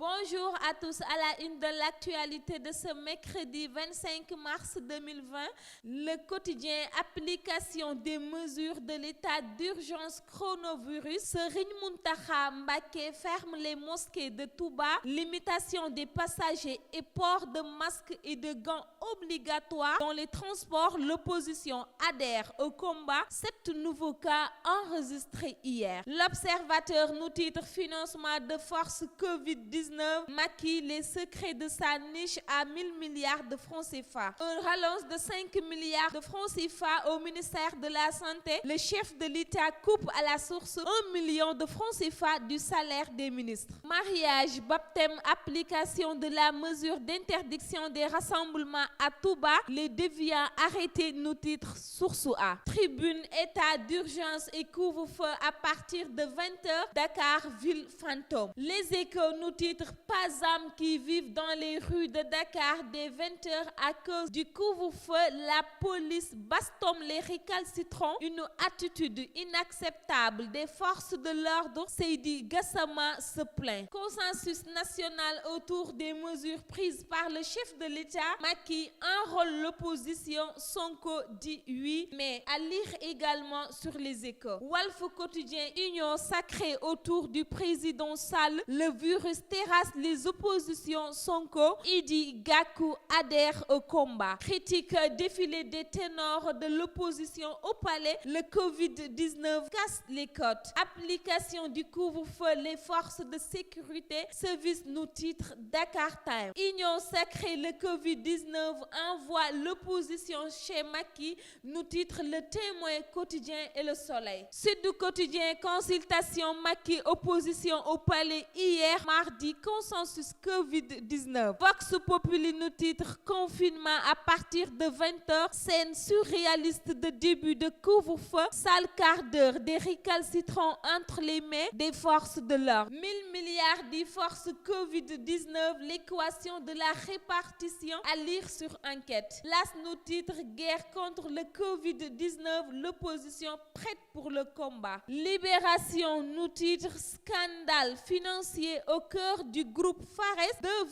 Bonjour à tous, à la une de l'actualité de ce mercredi 25 mars 2020, le quotidien application des mesures de l'état d'urgence coronavirus. Serigne Mountakha Mbacké ferme les mosquées de Touba, limitation des passagers et port de masques et de gants obligatoires dans les transports. L'opposition adhère au combat. 7 nouveaux cas enregistrés hier. L'Observateur nous titre financement de force Covid-19. Macky, les secrets de sa niche à 1000 milliards de francs CFA. Un relance de 5 milliards de francs CFA au ministère de la Santé. Le chef de l'État coupe à la source 1 million de francs CFA du salaire des ministres. Mariage, baptême, application de la mesure d'interdiction des rassemblements à Touba. Les déviants arrêtés, nous titre Source A. Tribune, état d'urgence et couvre-feu à partir de 20h. Dakar, ville fantôme. Les Échos nous titre pas âme qui vivent dans les rues de Dakar dès 20h à cause du couvre-feu. La police bastonne les récalcitrants. Une attitude inacceptable des forces de l'ordre. Seydi Gassama se plaint. Consensus national autour des mesures prises par le chef de l'État. Macky enrôle l'opposition. Sonko dit oui, mais à lire également sur les Échos. Walf Quotidien, union sacrée autour du président Sall. Le virus terrasse les oppositions. Sonko, Idi, Gakou adhère au combat. Critique défilé des ténors de l'opposition au palais. Le Covid-19 casse les côtes. Application du couvre-feu, les forces de sécurité. Service nous titre Dakar Time. Union sacrée, le Covid-19 envoie l'opposition chez Macky, nous titre Le Témoin quotidien et Le Soleil. Sud Quotidien, consultation Macky, opposition au palais hier mardi, consensus Covid-19. Vox Populi nous titre confinement à partir de 20h, scène surréaliste de début de couvre-feu, sale quart d'heure, des récalcitrants entre les mains des forces de l'ordre. 1000 milliards dit force Covid-19, l'équation de la répartition à lire sur enquête. L'As nous titre guerre contre le Covid-19, l'opposition prête pour le combat. Libération nous titre scandale financier au cœur du groupe Fares,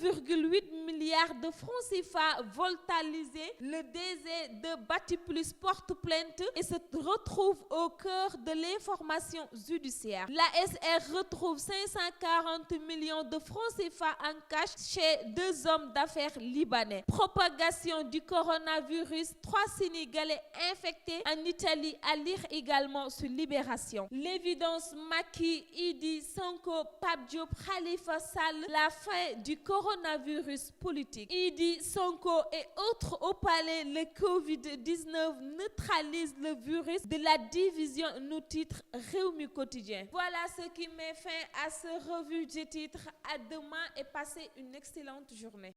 2,8 milliards de francs CFA volatilisés. Le DG de Batiplus porte plainte et se retrouve au cœur de l'information judiciaire. La SR retrouve 540 millions de francs CFA en cash chez 2 hommes d'affaires libanais. Propagation du coronavirus, 3 Sénégalais infectés en Italie, à lire également sur Libération. L'évidence Macky, Idi, Sonko, Pape Diop, Khalifa Sall, la fin du coronavirus politique. Idi, Sonko et autres au palais, le Covid-19 neutralise le virus de la division, nous titre Rewmi Quotidien. Voilà ce qui met fin à ce revue de titres. À demain et passez une excellente journée.